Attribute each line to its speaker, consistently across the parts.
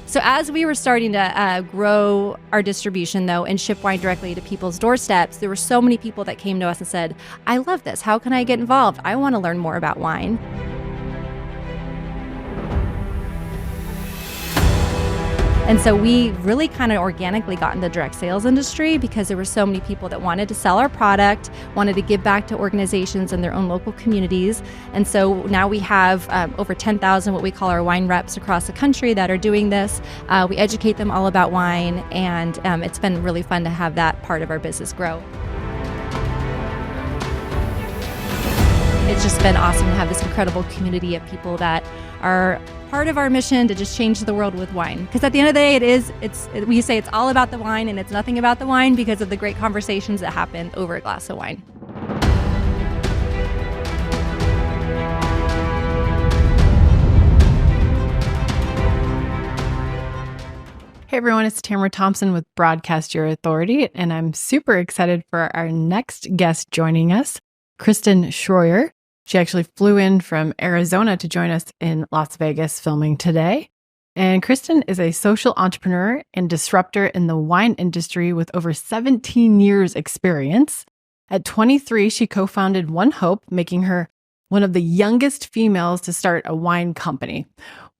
Speaker 1: So as we were starting to grow our distribution, though, and ship wine directly to people's doorsteps, there were so many people that came to us and said, I love this. How can I get involved? I want to learn more about wine. And so we really kind of organically got in the direct sales industry because there were so many people that wanted to sell our product, wanted to give back to organizations in their own local communities. And so now we have over 10,000 what we call our wine reps across the country that are doing this. We educate them all about wine, and it's been really fun to have that part of our business grow. It's just been awesome to have this incredible community of people that are part of our mission to just change the world with wine. Because at the end of the day, we say it's all about the wine, and it's nothing about the wine because of the great conversations that happen over a glass of wine.
Speaker 2: Hey everyone, it's Tamara Thompson with Broadcast Your Authority, and I'm super excited for our next guest joining us, Kristen Schroyer. She actually flew in from Arizona to join us in Las Vegas filming today. And Kristen is a social entrepreneur and disruptor in the wine industry with over 17 years experience. At 23, she co-founded ONEHOPE, making her one of the youngest females to start a wine company.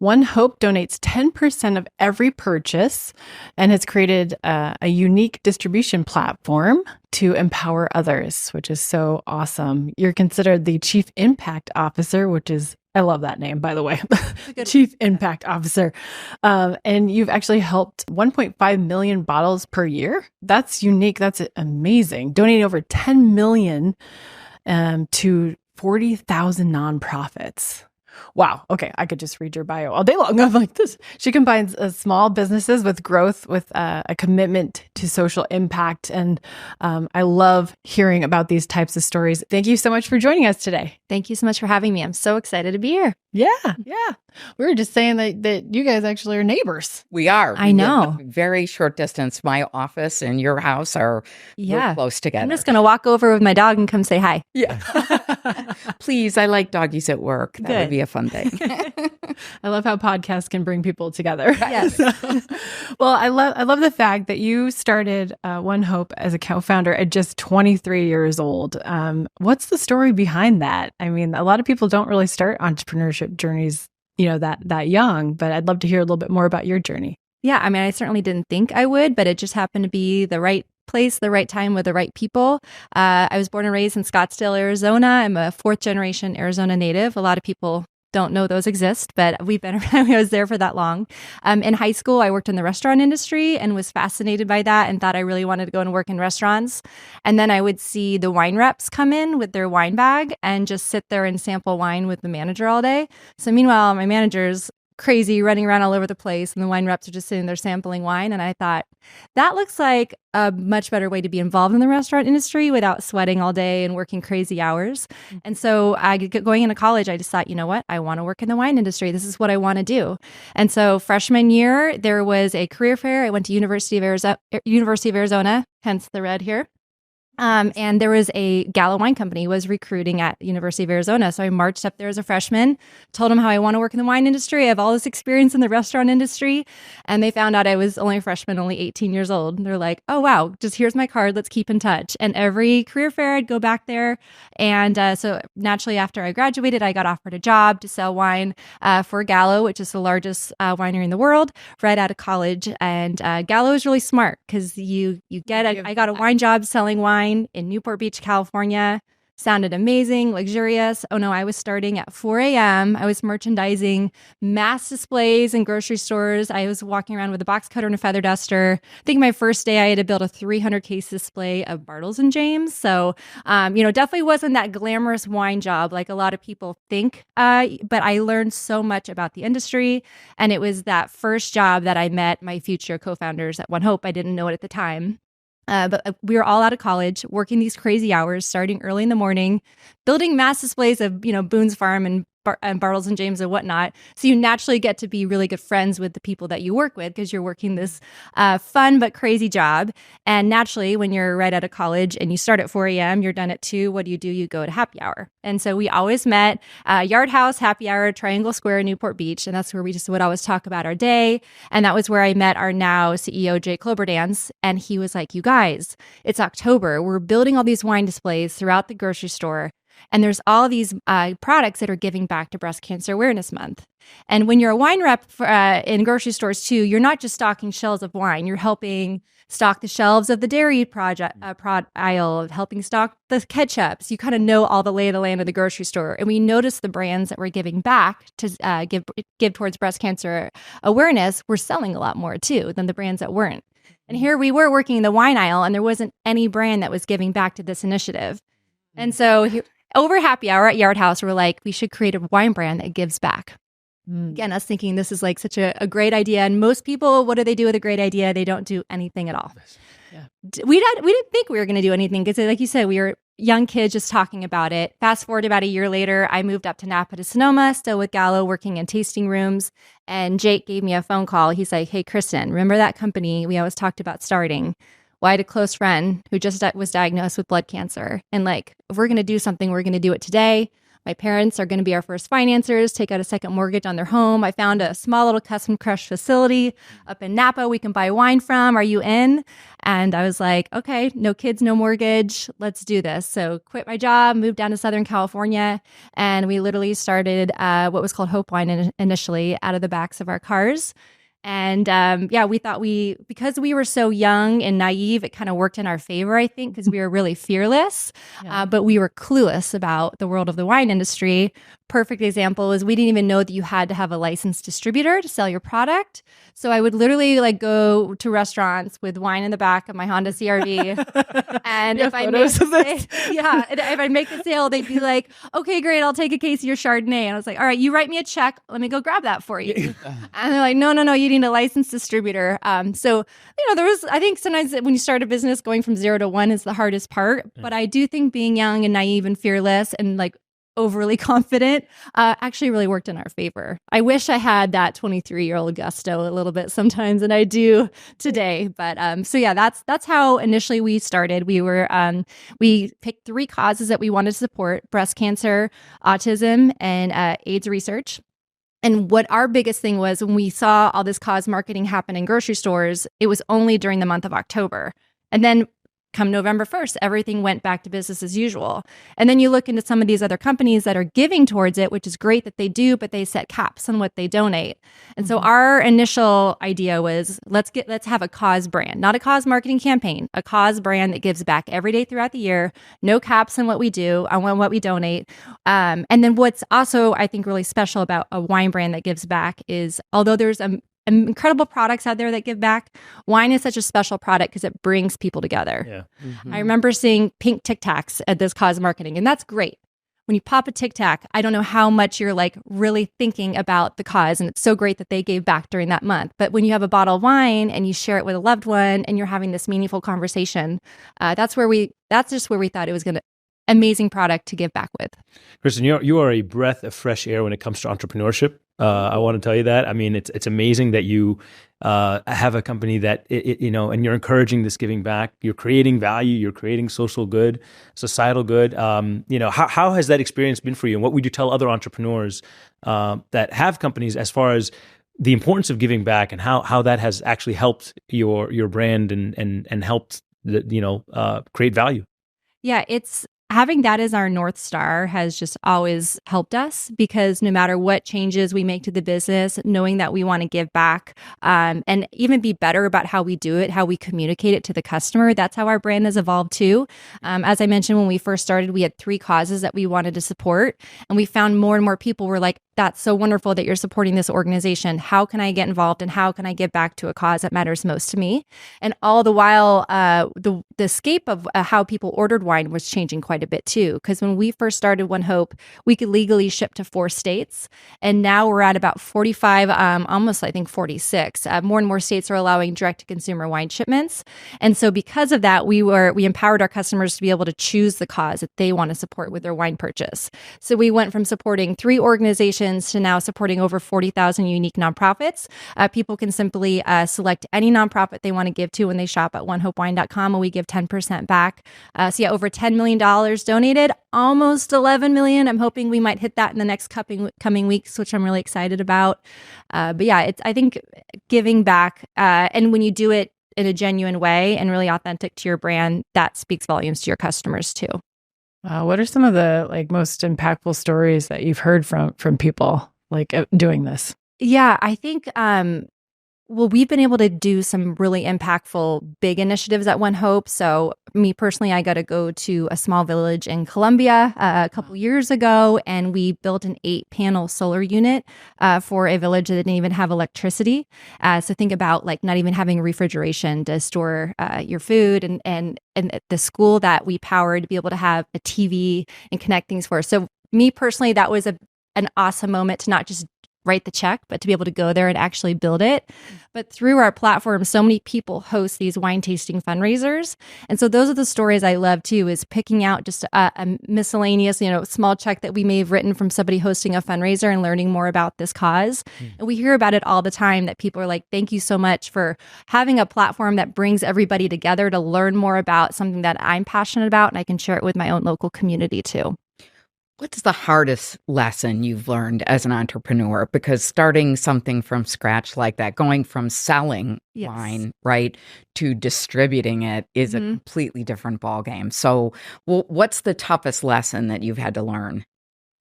Speaker 2: ONEHOPE donates 10% of every purchase and has created a unique distribution platform to empower others, which is so awesome. You're considered the Chief Impact Officer, which is, I love that name, by the way, Chief Impact Officer. And you've actually helped 1.5 million bottles per year. That's unique. That's amazing. Donating over 10 million to 40,000 nonprofits. Wow. Okay. I could just read your bio all day long. I'm like this. She combines small businesses with growth, with a commitment to social impact. And I love hearing about these types of stories. Thank you so much for joining us today.
Speaker 1: Thank you so much for having me. I'm so excited to be here.
Speaker 2: Yeah. We were just saying that you guys actually are neighbors.
Speaker 3: We are.
Speaker 1: I know.
Speaker 3: Very short distance. My office and your house we're close together.
Speaker 1: I'm just going to walk over with my dog and come say hi.
Speaker 3: Yeah. Please, I like doggies at work. That would be a fun thing.
Speaker 2: I love how podcasts can bring people together.
Speaker 1: Yes.
Speaker 2: Well, I love the fact that you started ONEHOPE as a co-founder at just 23 years old. What's the story behind that? I mean, a lot of people don't really start entrepreneurship journeys, that young, but I'd love to hear a little bit more about your journey.
Speaker 1: Yeah, I mean, I certainly didn't think I would, but it just happened to be the right place, the right time with the right people. I was born and raised in Scottsdale, Arizona. I'm a fourth generation Arizona native. A lot of people don't know those exist, but we've been around. I was there for that long. In high school, I worked in the restaurant industry and was fascinated by that and thought I really wanted to go and work in restaurants. And then I would see the wine reps come in with their wine bag and just sit there and sample wine with the manager all day. So meanwhile, my manager's crazy, running around all over the place, and the wine reps are just sitting there sampling wine. And I thought, that looks like a much better way to be involved in the restaurant industry without sweating all day and working crazy hours. And so going into college, I just thought, you know what? I want to work in the wine industry. This is what I want to do. And so freshman year, there was a career fair. I went to University of Arizona, hence the red here. And there was a Gallo Wine Company was recruiting at University of Arizona. So I marched up there as a freshman, told them how I want to work in the wine industry. I have all this experience in the restaurant industry. And they found out I was only a freshman, only 18 years old. They're like, oh, wow, just here's my card. Let's keep in touch. And every career fair, I'd go back there. And so naturally, after I graduated, I got offered a job to sell wine for Gallo, which is the largest winery in the world, right out of college. And Gallo is really smart because I got a wine job selling wine in Newport Beach, California. Sounded amazing, luxurious. Oh no, I was starting at 4 a.m. I was merchandising mass displays in grocery stores. I was walking around with a box cutter and a feather duster. I think my first day I had to build a 300 case display of Bartles and James. So, definitely wasn't that glamorous wine job like a lot of people think. But I learned so much about the industry. And it was that first job that I met my future co-founders at ONEHOPE. I didn't know it at the time. But we were all out of college, working these crazy hours, starting early in the morning, building mass displays of, Boone's Farm and and Bartles and James and whatnot. So you naturally get to be really good friends with the people that you work with because you're working this fun but crazy job. And naturally, when you're right out of college and you start at 4 a.m., you're done at 2. What do? You go to happy hour. And so we always met Yard House, happy hour, Triangle Square, Newport Beach. And that's where we just would always talk about our day. And that was where I met our now CEO, Jay Kloberdans. And he was like, you guys, it's October. We're building all these wine displays throughout the grocery store. And there's all these products that are giving back to Breast Cancer Awareness Month. And when you're a wine rep in grocery stores too, you're not just stocking shelves of wine. You're helping stock the shelves of the dairy aisle, helping stock the ketchups. You kind of know all the lay of the land of the grocery store. And we noticed the brands that were giving back to give towards breast cancer awareness were selling a lot more too than the brands that weren't. And here we were working in the wine aisle, and there wasn't any brand that was giving back to this initiative. And so over happy hour at Yard House, we're like, we should create a wine brand that gives back. Again, us thinking this is like such a great idea. And most people, what do they do with a great idea? They don't do anything at all. Yeah. We didn't think we were going to do anything because, like you said, we were young kids just talking about it. Fast forward about a year later, I moved up to Napa to Sonoma, still with Gallo, working in tasting rooms. And Jake gave me a phone call. He's like, hey, Kristen, remember that company we always talked about starting? Well, I had a close friend who just was diagnosed with blood cancer. And like, if we're going to do something, we're going to do it today. My parents are going to be our first financiers, take out a second mortgage on their home. I found a small little custom crush facility up in Napa we can buy wine from. Are you in? And I was like, okay, no kids, no mortgage. Let's do this. So quit my job, moved down to Southern California, and we literally started what was called Hope Wine initially out of the backs of our cars. And we thought because we were so young and naive, it kind of worked in our favor, I think, because we were really fearless, but we were clueless about the world of the wine industry. Perfect example is we didn't even know that you had to have a licensed distributor to sell your product. So I would literally like go to restaurants with wine in the back of my Honda CRV. And if I make the sale, they'd be like, okay, great, I'll take a case of your Chardonnay. And I was like, all right, you write me a check. Let me go grab that for you. And they're like, no, you need a licensed distributor. So, I think sometimes when you start a business, going from 0 to 1 is the hardest part. But I do think being young and naive and fearless and like overly confident actually really worked in our favor. I wish I had that 23-year-old gusto a little bit sometimes, and I do today. But that's how initially we started. We picked 3 causes that we wanted to support: breast cancer, autism, and AIDS research. And what our biggest thing was when we saw all this cause marketing happen in grocery stores, it was only during the month of October. And then come November 1st, everything went back to business as usual. And then you look into some of these other companies that are giving towards it, which is great that they do, but they set caps on what they donate. And so our initial idea was, let's have a cause brand, not a cause marketing campaign, a cause brand that gives back every day throughout the year, no caps on what we do, on what we donate. And then what's also, I think, really special about a wine brand that gives back is, although there's incredible products out there that give back, wine is such a special product because it brings people together. Yeah. Mm-hmm. I remember seeing pink Tic Tacs at this cause marketing, and that's great. When you pop a Tic Tac, I don't know how much you're like really thinking about the cause, and it's so great that they gave back during that month. But when you have a bottle of wine and you share it with a loved one and you're having this meaningful conversation, that's just where we thought it was amazing product to give back with.
Speaker 4: Kristen, you are a breath of fresh air when it comes to entrepreneurship. I want to tell you that. I mean, it's amazing that you have a company that and you're encouraging this giving back. You're creating value. You're creating social good, societal good. How has that experience been for you? And what would you tell other entrepreneurs that have companies as far as the importance of giving back and how that has actually helped your brand and helped create value?
Speaker 1: Yeah, having that as our North Star has just always helped us, because no matter what changes we make to the business, knowing that we want to give back and even be better about how we do it, how we communicate it to the customer, that's how our brand has evolved too. As I mentioned, when we first started, we had 3 causes that we wanted to support, and we found more and more people were like, that's so wonderful that you're supporting this organization. How can I get involved and how can I give back to a cause that matters most to me? And all the while, the scape of how people ordered wine was changing quite a bit too. Because when we first started ONEHOPE, we could legally ship to 4 states. And now we're at about 45, almost I think 46. More and more states are allowing direct-to-consumer wine shipments. And so because of that, we empowered our customers to be able to choose the cause that they want to support with their wine purchase. So we went from supporting 3 organizations to now supporting over 40,000 unique nonprofits. People can simply select any nonprofit they want to give to when they shop at onehopewine.com, and we give 10% back. So yeah, over $10 million donated, almost 11 million. I'm hoping we might hit that in the next coming weeks, which I'm really excited about. But yeah, I think giving back, and when you do it in a genuine way and really authentic to your brand, that speaks volumes to your customers too.
Speaker 2: What are some of the most impactful stories that you've heard from people doing this?
Speaker 1: Yeah, I think we've been able to do some really impactful big initiatives at ONEHOPE. So me personally, I got to go to a small village in Colombia a couple years ago, and we built an 8-panel solar unit for a village that didn't even have electricity. So think about not even having refrigeration to store your food, and the school that we powered to be able to have a TV and connect things for. So me personally, that was an awesome moment to not just write the check, but to be able to go there and actually build it. But through our platform, so many people host these wine tasting fundraisers. And so those are the stories I love too, is picking out just a miscellaneous, small check that we may have written from somebody hosting a fundraiser and learning more about this cause. And we hear about it all the time, that people are like, thank you so much for having a platform that brings everybody together to learn more about something that I'm passionate about, and I can share it with my own local community too.
Speaker 3: What's the hardest lesson you've learned as an entrepreneur? Because starting something from scratch like that, going from selling wine, right, to distributing it is a completely different ballgame. So what's the toughest lesson that you've had to learn?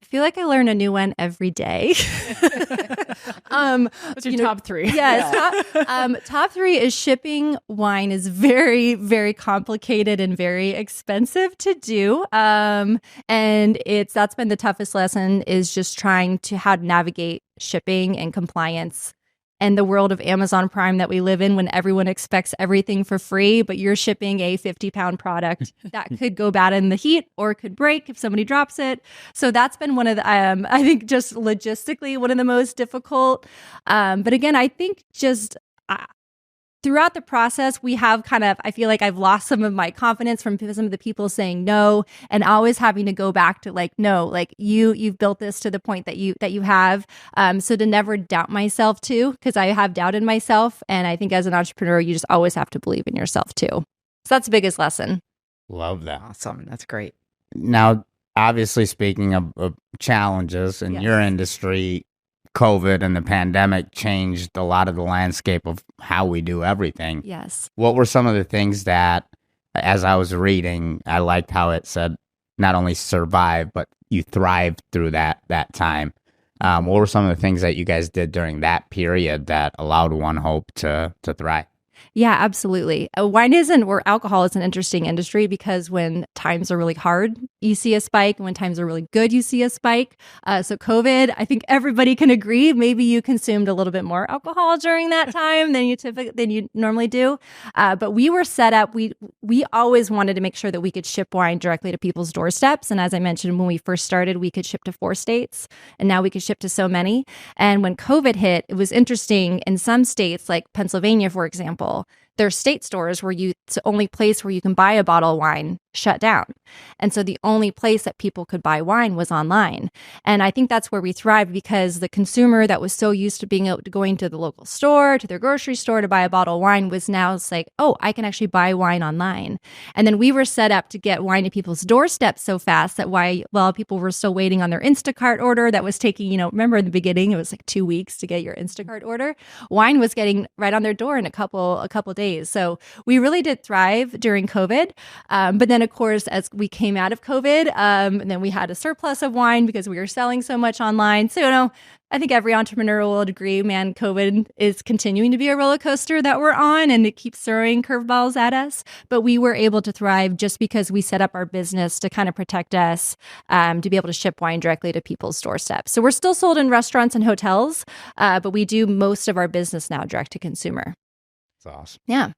Speaker 1: I feel like I learn a new one every day.
Speaker 2: What's your top 3?
Speaker 1: Yes. Top 3 is shipping wine is very, very complicated and very expensive to do. And that's been the toughest lesson, is just trying to how to navigate shipping and compliance and the world of Amazon Prime that we live in, when everyone expects everything for free, but you're shipping a 50-pound product that could go bad in the heat or could break if somebody drops it. So that's been one of the, I think just logistically, one of the most difficult. But again, I think just throughout the process, we have I feel like I've lost some of my confidence from some of the people saying no, and always having to go back to no, you've built this to the point that you have. So to never doubt myself too, because I have doubted myself. And I think as an entrepreneur, you just always have to believe in yourself too. So that's the biggest lesson.
Speaker 5: Love that.
Speaker 3: Awesome. That's great.
Speaker 5: Now, obviously, speaking of challenges in your industry, COVID and the pandemic changed a lot of the landscape of how we do everything.
Speaker 1: Yes.
Speaker 5: What were some of the things that, as I was reading, I liked how it said not only survive, but you thrived through that time. What were some of the things that you guys did during that period that allowed ONEHOPE to thrive?
Speaker 1: Yeah, absolutely. Wine or alcohol is an interesting industry, because when times are really hard, you see a spike. And when times are really good, you see a spike. So COVID, I think everybody can agree, maybe you consumed a little bit more alcohol during that time than you normally do. But we were set up. We always wanted to make sure that we could ship wine directly to people's doorsteps. And as I mentioned, when we first started, we could ship to 4 states, and now we could ship to so many. And when COVID hit, it was interesting. In some states, like Pennsylvania, for example, their state stores it's the only place where you can buy a bottle of wine shut down. And so the only place that people could buy wine was online. And I think that's where we thrived, because the consumer that was so used to being able to going to the local store, to their grocery store to buy a bottle of wine, was now it's like, oh, I can actually buy wine online. And then we were set up to get wine to people's doorsteps so fast that while people were still waiting on their Instacart order that was taking, remember in the beginning, it was like 2 weeks to get your Instacart order. Wine was getting right on their door in a couple days. So we really did thrive during COVID. But then of course, as we came out of COVID, and then we had a surplus of wine because we were selling so much online. So, I think every entrepreneur will agree, man, COVID is continuing to be a roller coaster that we're on, and it keeps throwing curveballs at us. But we were able to thrive just because we set up our business to kind of protect us, to be able to ship wine directly to people's doorsteps. So we're still sold in restaurants and hotels, but we do most of our business now direct to consumer.
Speaker 5: That's awesome.
Speaker 1: Yeah.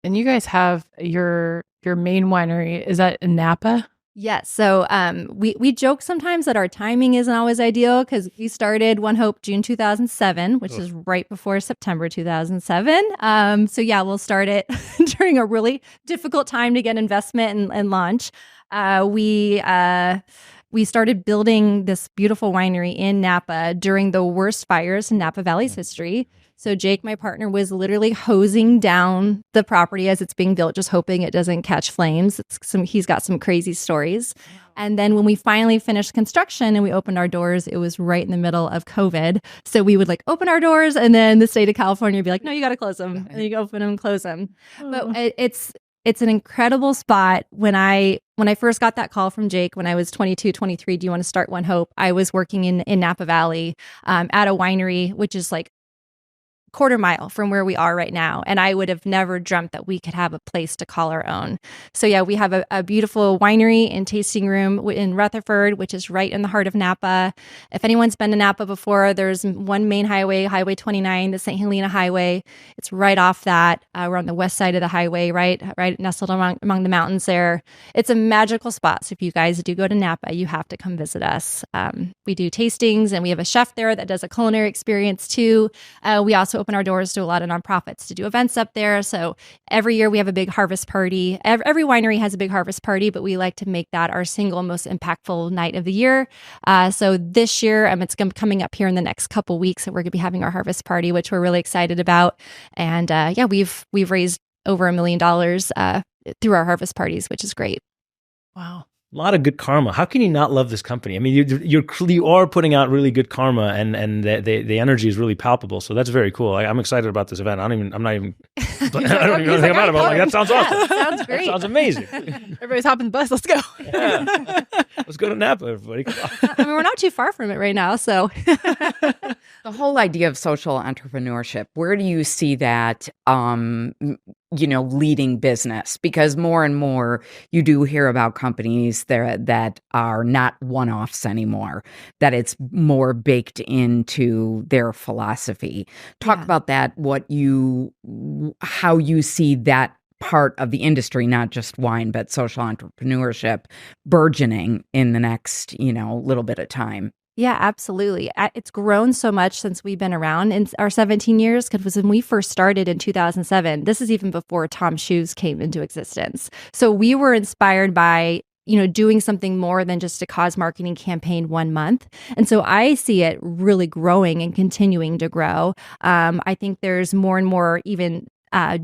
Speaker 2: And you guys have your main winery. Is that in Napa?
Speaker 1: Yes. So we joke sometimes that our timing isn't always ideal because we started ONEHOPE June 2007, which is right before September 2007. So yeah, we'll start it during a really difficult time to get investment and launch. We started building this beautiful winery in Napa during the worst fires in Napa Valley's history. So Jake, my partner, was literally hosing down the property as it's being built, just hoping it doesn't catch flames. He's got some crazy stories. And then when we finally finished construction and we opened our doors, it was right in the middle of COVID. So we would open our doors and then the state of California would be like, no, you got to close them. And you open them and close them. But it's an incredible spot. When I first got that call from Jake when I was 22, 23, do you want to start ONEHOPE? I was working in Napa Valley at a winery, which is quarter mile from where we are right now. And I would have never dreamt that we could have a place to call our own. So yeah, we have a beautiful winery and tasting room in Rutherford, which is right in the heart of Napa. If anyone's been to Napa before, there's one main highway, Highway 29, the St. Helena Highway. It's right off that. We're on the west side of the highway, right nestled among the mountains there. It's a magical spot. So if you guys do go to Napa, you have to come visit us. We do tastings and we have a chef there that does a culinary experience too. We also open our doors to a lot of nonprofits to do events up there. So every year we have a big harvest party. Every winery has a big harvest party, but we like to make that our single most impactful night of the year. So this year, it's coming up here in the next couple weeks that we're going to be having our harvest party, which we're really excited about. And we've raised over $1 million through our harvest parties, which is great.
Speaker 2: Wow.
Speaker 4: A lot of good karma. How can you not love this company? I mean, you are putting out really good karma, and the energy is really palpable. So that's very cool. I'm excited about this event. I don't even know anything about it. But that sounds awesome.
Speaker 1: Yeah, sounds great.
Speaker 4: That sounds amazing.
Speaker 2: Everybody's hopping the bus. Let's go.
Speaker 4: Yeah. Let's go to Napa, everybody. Come on.
Speaker 1: We're not too far from it right now. So
Speaker 3: the whole idea of social entrepreneurship, where do you see that, leading business? Because more and more you do hear about companies there that are not one-offs anymore, that it's more baked into their philosophy. Talk about that, how you see that part of the industry, not just wine, but social entrepreneurship burgeoning in the next, little bit of time.
Speaker 1: Yeah, absolutely. It's grown so much since we've been around in our 17 years, because when we first started in 2007, this is even before Tom's Shoes came into existence. So we were inspired by doing something more than just a cause marketing campaign 1 month. And so I see it really growing and continuing to grow. I think there's more and more even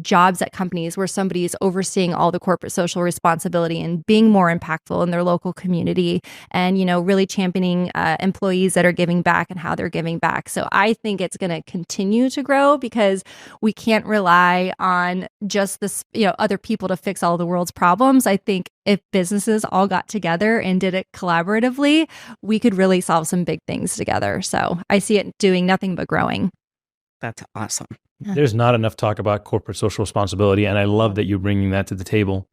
Speaker 1: jobs at companies where somebody is overseeing all the corporate social responsibility and being more impactful in their local community and, really championing employees that are giving back and how they're giving back. So I think it's going to continue to grow because we can't rely on just this, other people to fix all the world's problems. I think if businesses all got together and did it collaboratively, we could really solve some big things together. So I see it doing nothing but growing.
Speaker 3: That's awesome.
Speaker 4: There's not enough talk about corporate social responsibility, and I love that you're bringing that to the table.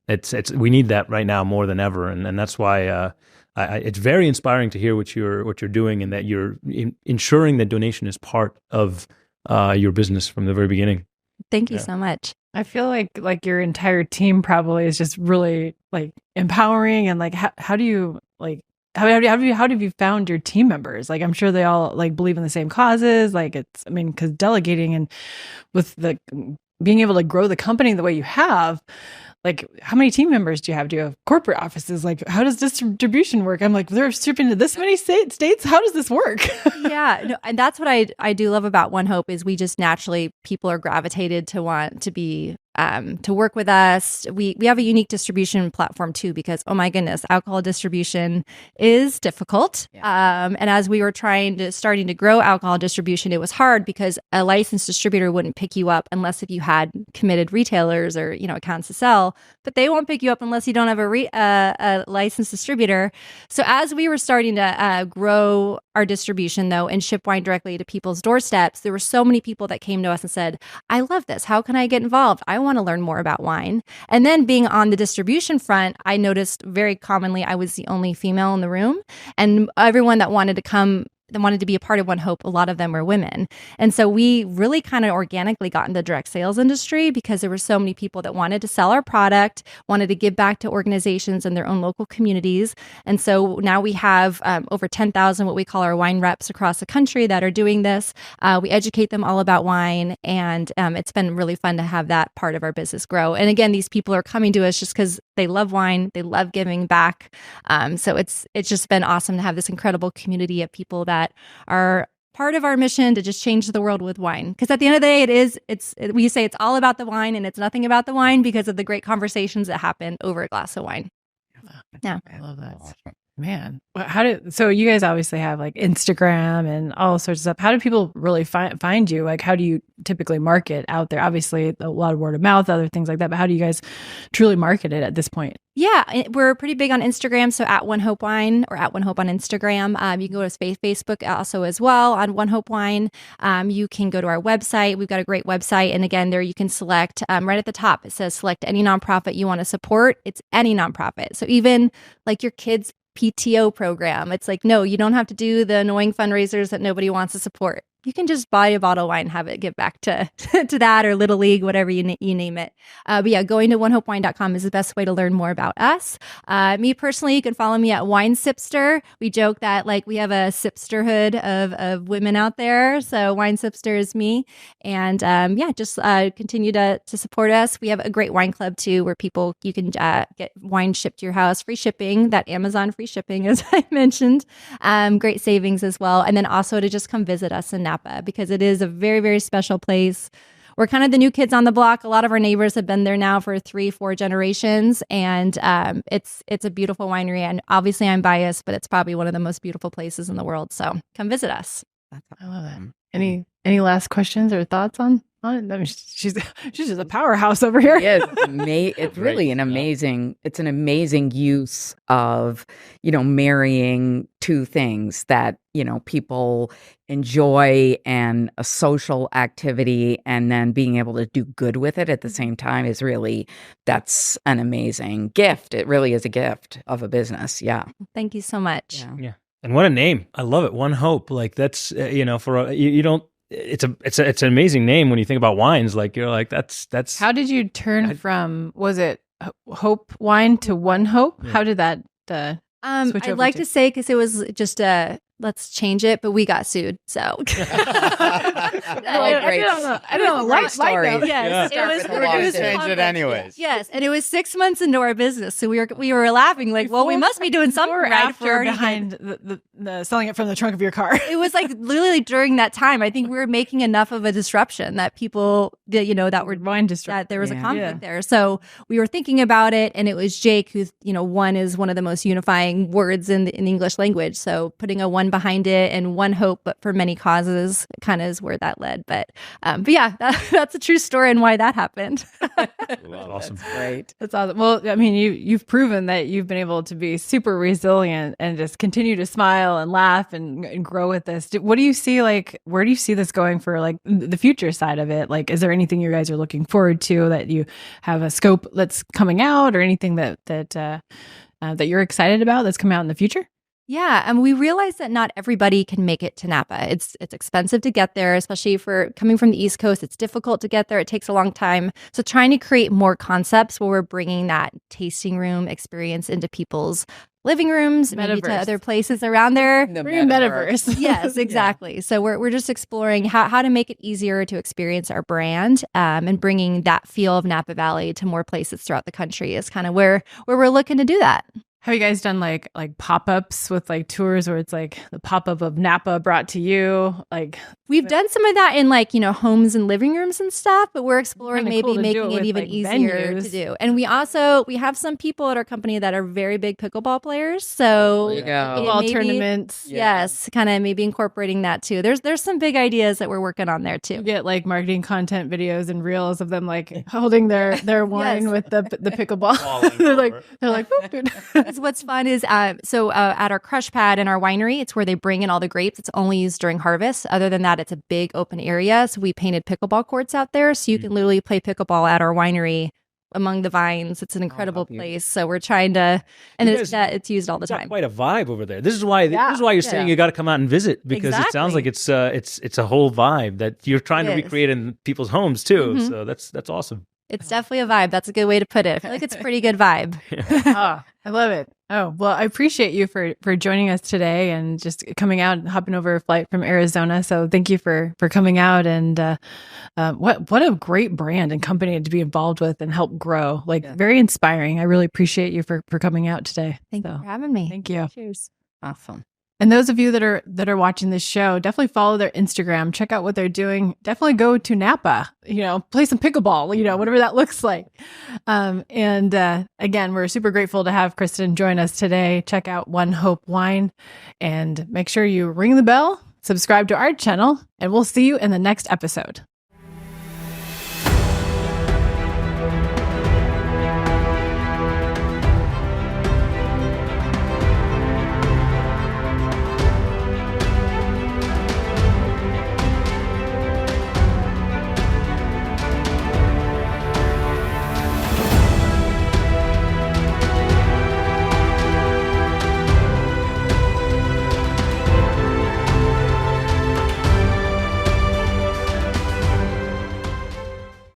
Speaker 4: It's we need that right now more than ever, and that's why it's very inspiring to hear what you're doing, and that you're ensuring that donation is part of your business from the very beginning.
Speaker 1: Thank you so much.
Speaker 2: I feel like your entire team probably is just really empowering, and how do you how have you found your team members? I'm sure they all believe in the same causes. Because delegating and with being able to grow the company the way you have, how many team members do you have? Do you have corporate offices? How does distribution work? I'm they're shipping to this many states. How does this work?
Speaker 1: And that's what I do love about ONEHOPE is we just naturally, people are gravitated to want to be to work with us. We have a unique distribution platform too, because, oh my goodness, alcohol distribution is difficult. And as we were starting to grow alcohol distribution, it was hard because a licensed distributor wouldn't pick you up unless if you had committed retailers or, accounts to sell, but they won't pick you up unless you don't have a licensed distributor. So as we were starting to grow our distribution though, and ship wine directly to people's doorsteps, there were so many people that came to us and said, I love this. How can I get involved? I want to learn more about wine. And then being on the distribution front, I noticed very commonly I was the only female in the room, and everyone that wanted to be a part of ONEHOPE, a lot of them were women. And so we really kind of organically got in the direct sales industry because there were so many people that wanted to sell our product, wanted to give back to organizations in their own local communities. And so now we have over 10,000 what we call our wine reps across the country that are doing this. We educate them all about wine, and it's been really fun to have that part of our business grow. And again, these people are coming to us just because they love wine, they love giving back. So it's just been awesome to have this incredible community of people that are part of our mission to just change the world with wine. Because at the end of the day, we say it's all about the wine and it's nothing about the wine because of the great conversations that happen over a glass of wine. Yeah.
Speaker 2: I love that. Awesome. Man, so you guys obviously have like Instagram and all sorts of stuff. How do people really find you? Like, how do you typically market out there? Obviously, a lot of word of mouth, other things like that. But how do you guys truly market it at this point?
Speaker 1: Yeah, we're pretty big on Instagram. So at ONEHOPE Wine or at ONEHOPE on Instagram. You can go to Facebook also as well on ONEHOPE Wine. You can go to our website. We've got a great website. And again, there you can select right at the top. It says select any nonprofit you want to support. It's any nonprofit. So even like your kids' PTO program. It's like, no, you don't have to do the annoying fundraisers that nobody wants to support. You can just buy a bottle of wine, have it give back to to that, or Little League, whatever you name it. But yeah, going to onehopewine.com is the best way to learn more about us. Me personally, you can follow me at Wine Sipster. We joke that like we have a sipsterhood of women out there. So Wine Sipster is me. And just continue to support us. We have a great wine club too, where you can get wine shipped to your house, free shipping, that Amazon free shipping, as I mentioned. Great savings as well. And then also to just come visit us in Napa, because it is a very, very special place. We're kind of the new kids on the block. A lot of our neighbors have been there now for 3-4 generations, and it's a beautiful winery. And obviously, I'm biased, but it's probably one of the most beautiful places in the world. So come visit us.
Speaker 2: I love that. Any last questions or thoughts on it? I mean, she's just a powerhouse over here.
Speaker 3: It's really an amazing use of, marrying two things that, people enjoy, and a social activity, and then being able to do good with it at the same time that's an amazing gift. It really is a gift of a business. Yeah.
Speaker 1: Thank you so much.
Speaker 4: Yeah. And what a name. I love it. ONEHOPE. Like that's, you don't, it's an amazing name when you think about wines. Like you're like, that's.
Speaker 2: How did you turn from, was it Hope Wine to ONEHOPE? Yeah. How did that switch over?
Speaker 1: I'd like to say, because it was just let's change it, but we got sued. So
Speaker 3: I don't know. Great story.
Speaker 1: Yes,
Speaker 5: it was change it anyways.
Speaker 1: Yes, and it was 6 months into our business, so we were laughing like, well, we must be doing something right.
Speaker 2: After behind the selling it from the trunk of your car.
Speaker 1: It was like literally during that time. I think we were making enough of a disruption that people, that were
Speaker 2: wine disruption,
Speaker 1: that there was a conflict there. So we were thinking about it, and it was Jake who, one is one of the most unifying words in the English language. So putting a one behind it, and ONEHOPE, but for many causes, kind of is where that led. But yeah, that's a true story and why that happened.
Speaker 4: Awesome.
Speaker 3: That's great.
Speaker 2: That's awesome. Well, I mean, you've proven that you've been able to be super resilient and just continue to smile and laugh and grow with this. What do you see, like, where do you see this going for, like, the future side of it? Like, is there anything you guys are looking forward to, that you have a scope that's coming out, or anything that you're excited about that's coming out in the future?
Speaker 1: Yeah, and we realize that not everybody can make it to Napa. It's expensive to get there, especially for coming from the East Coast. It's difficult to get there. It takes a long time. So trying to create more concepts where we're bringing that tasting room experience into people's living rooms, maybe to other places around there.
Speaker 2: The metaverse.
Speaker 1: Yes, exactly. Yeah. So we're just exploring how to make it easier to experience our brand, and bringing that feel of Napa Valley to more places throughout the country is kind of where we're looking to do that.
Speaker 2: Have you guys done like pop-ups with like tours where it's like the pop-up of Napa brought to you? Like
Speaker 1: we've done some of that in like, homes and living rooms and stuff, but we're exploring maybe making it even easier to do. And we have some people at our company that are very big pickleball players. So
Speaker 2: pickleball tournaments.
Speaker 1: Yes, kind of maybe incorporating that too. There's some big ideas that we're working on there too.
Speaker 2: You get like marketing content videos and reels of them like holding their wine with the pickleball. they're like boop.
Speaker 1: What's fun is at our crush pad in our winery, it's where they bring in all the grapes. It's only used during harvest. Other than that, it's a big open area. So we painted pickleball courts out there, so you can literally play pickleball at our winery among the vines. It's an incredible place. So we're trying to, and it's used all the time.
Speaker 4: Quite a vibe over there. This is why you're saying you got to come out and visit, because it sounds like it's a whole vibe that you're trying to recreate in people's homes too. Mm-hmm. So that's awesome.
Speaker 1: It's definitely a vibe. That's a good way to put it. I feel like it's a pretty good vibe.
Speaker 2: I love it. Oh, well, I appreciate you for joining us today and just coming out and hopping over a flight from Arizona. So thank you for coming out, and what a great brand and company to be involved with and help grow. Very inspiring. I really appreciate you for coming out today.
Speaker 1: Thank you for having me.
Speaker 2: Thank you.
Speaker 1: Cheers.
Speaker 3: Awesome.
Speaker 2: And those of you that are watching this show, definitely follow their Instagram, check out what they're doing. Definitely go to Napa, play some pickleball, whatever that looks like. And again, we're super grateful to have Kristen join us today. Check out ONEHOPE Wine and make sure you ring the bell, subscribe to our channel, and we'll see you in the next episode.